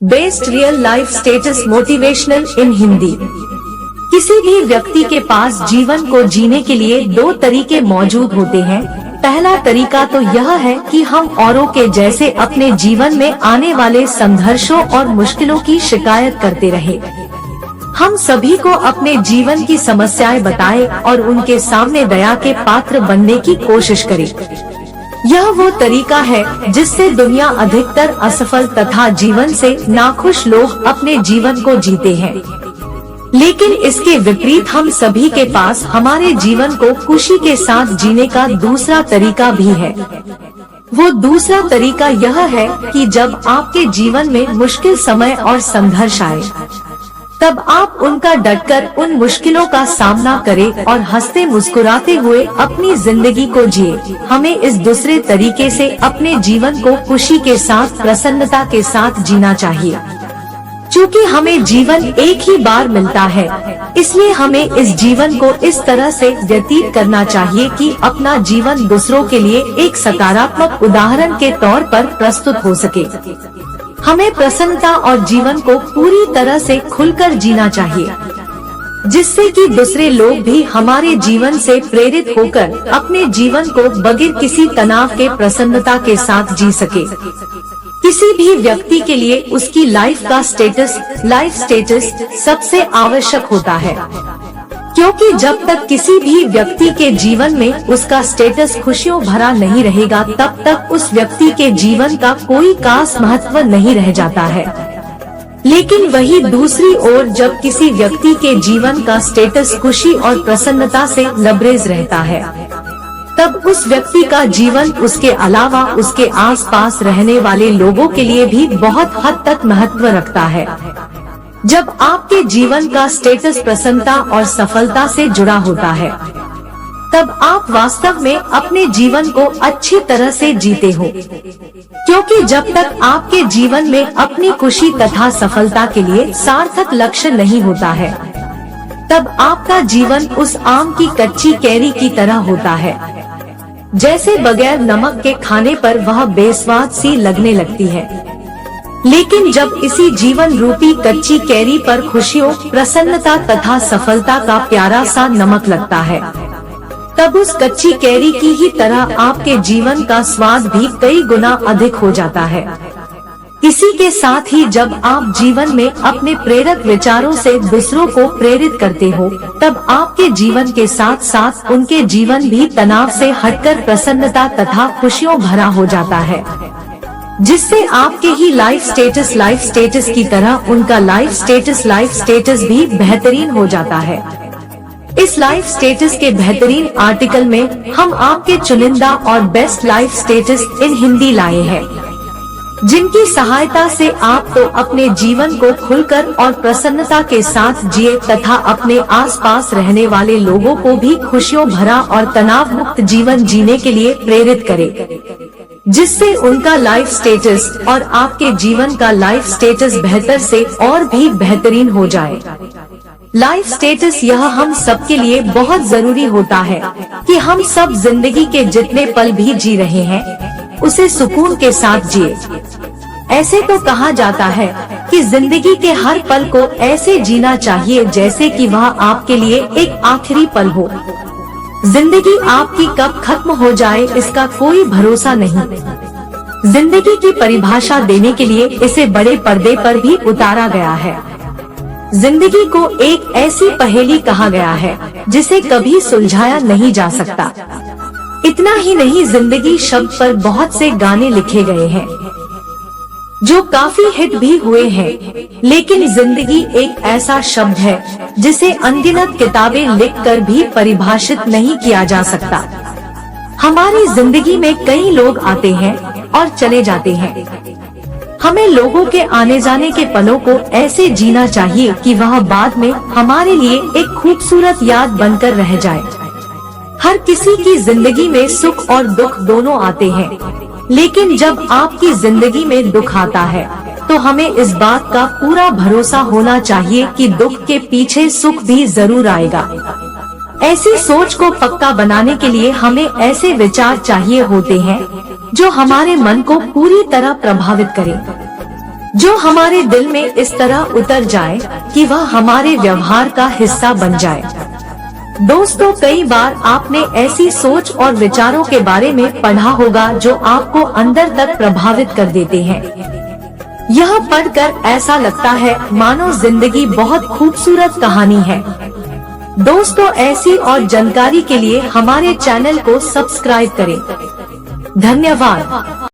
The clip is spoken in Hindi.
Best real life status motivational in Hindi. किसी भी व्यक्ति के पास जीवन को जीने के लिए दो तरीके मौजूद होते हैं। पहला तरीका तो यह है कि हम औरों के जैसे अपने जीवन में आने वाले संघर्षों और मुश्किलों की शिकायत करते रहे। हम सभी को अपने जीवन की समस्याएं बताएं और उनके सामने दया के पात्र बनने की कोशिश करें। यह वो तरीका है जिससे दुनिया अधिकतर असफल तथा जीवन से नाखुश लोग अपने जीवन को जीते हैं। लेकिन इसके विपरीत हम सभी के पास हमारे जीवन को खुशी के साथ जीने का दूसरा तरीका भी है। वो दूसरा तरीका यह है कि जब आपके जीवन में मुश्किल समय और संघर्ष आए, तब आप उनका डटकर उन मुश्किलों का सामना करें और हंसते मुस्कुराते हुए अपनी जिंदगी को जिए। हमें इस दूसरे तरीके से अपने जीवन को खुशी के साथ, प्रसन्नता के साथ जीना चाहिए। क्योंकि हमें जीवन एक ही बार मिलता है, इसलिए हमें इस जीवन को इस तरह से व्यतीत करना चाहिए कि अपना जीवन दूसरों के लिए एक सकारात्मक उदाहरण के तौर पर प्रस्तुत हो सके। हमें प्रसन्नता और जीवन को पूरी तरह से खुलकर जीना चाहिए, जिससे कि दूसरे लोग भी हमारे जीवन से प्रेरित होकर अपने जीवन को बगैर किसी तनाव के प्रसन्नता के साथ जी सके। किसी भी व्यक्ति के लिए उसकी लाइफ स्टेटस सबसे आवश्यक होता है, क्योंकि जब तक किसी भी व्यक्ति के जीवन में उसका स्टेटस खुशियों भरा नहीं रहेगा, तब तक उस व्यक्ति के जीवन का कोई खास महत्व नहीं रह जाता है। लेकिन वही दूसरी ओर जब किसी व्यक्ति के जीवन का स्टेटस खुशी और प्रसन्नता से लबरेज रहता है, तब उस व्यक्ति का जीवन उसके अलावा उसके आसपास रहने वाले लोगों के लिए भी बहुत हद तक महत्व रखता है। जब आपके जीवन का स्टेटस प्रसन्नता और सफलता से जुड़ा होता है, तब आप वास्तव में अपने जीवन को अच्छी तरह से जीते हो। क्योंकि जब तक आपके जीवन में अपनी खुशी तथा सफलता के लिए सार्थक लक्ष्य नहीं होता है, तब आपका जीवन उस आम की कच्ची कैरी की तरह होता है, जैसे बगैर नमक के खाने पर वह बेस्वाद सी लगने लगती है। लेकिन जब इसी जीवन रूपी कच्ची कैरी पर खुशियों, प्रसन्नता तथा सफलता का प्यारा सा नमक लगता है, तब उस कच्ची कैरी की ही तरह आपके जीवन का स्वाद भी कई गुना अधिक हो जाता है। इसी के साथ ही जब आप जीवन में अपने प्रेरक विचारों से दूसरों को प्रेरित करते हो, तब आपके जीवन के साथ साथ उनके जीवन भी तनाव से हटकर प्रसन्नता तथा खुशियों भरा हो जाता है, जिससे आपके ही लाइफ स्टेटस की तरह उनका लाइफ स्टेटस भी बेहतरीन हो जाता है। इस लाइफ स्टेटस के बेहतरीन आर्टिकल में हम आपके चुनिंदा और best life status in Hindi लाए हैं, जिनकी सहायता से आप तो अपने जीवन को खुलकर और प्रसन्नता के साथ जिए तथा अपने आसपास रहने वाले लोगों को भी खुशियों भरा और तनाव मुक्त जीवन जीने के लिए प्रेरित करें, जिससे उनका लाइफ स्टेटस और आपके जीवन का लाइफ स्टेटस बेहतर से और भी बेहतरीन हो जाए। लाइफ स्टेटस यह हम सबके लिए बहुत जरूरी होता है कि हम सब जिंदगी के जितने पल भी जी रहे हैं, उसे सुकून के साथ जिए। ऐसे तो कहा जाता है कि जिंदगी के हर पल को ऐसे जीना चाहिए जैसे कि वह आपके लिए एक आखिरी पल हो। जिंदगी आपकी कब खत्म हो जाए इसका कोई भरोसा नहीं। जिंदगी की परिभाषा देने के लिए इसे बड़े पर्दे पर भी उतारा गया है। जिंदगी को एक ऐसी पहेली कहा गया है जिसे कभी सुलझाया नहीं जा सकता। इतना ही नहीं, जिंदगी शब्द पर बहुत से गाने लिखे गए हैं जो काफी हिट भी हुए हैं, लेकिन जिंदगी एक ऐसा शब्द है जिसे अनगिनत किताबें लिखकर भी परिभाषित नहीं किया जा सकता। हमारी जिंदगी में कई लोग आते हैं और चले जाते हैं। हमें लोगों के आने जाने के पलों को ऐसे जीना चाहिए कि वह बाद में हमारे लिए एक खूबसूरत याद बनकर रह जाए। हर किसी की जिंदगी में सुख और दुख दोनों आते हैं, लेकिन जब आपकी जिंदगी में दुख आता है तो हमें इस बात का पूरा भरोसा होना चाहिए कि दुख के पीछे सुख भी जरूर आएगा। ऐसी सोच को पक्का बनाने के लिए हमें ऐसे विचार चाहिए होते हैं जो हमारे मन को पूरी तरह प्रभावित करें। जो हमारे दिल में इस तरह उतर जाए कि वह हमारे व्यवहार का हिस्सा बन जाए। दोस्तों, कई बार आपने ऐसी सोच और विचारों के बारे में पढ़ा होगा जो आपको अंदर तक प्रभावित कर देते हैं। यह पढ़कर ऐसा लगता है मानो जिंदगी बहुत खूबसूरत कहानी है। दोस्तों, ऐसी और जानकारी के लिए हमारे चैनल को सब्सक्राइब करें। धन्यवाद।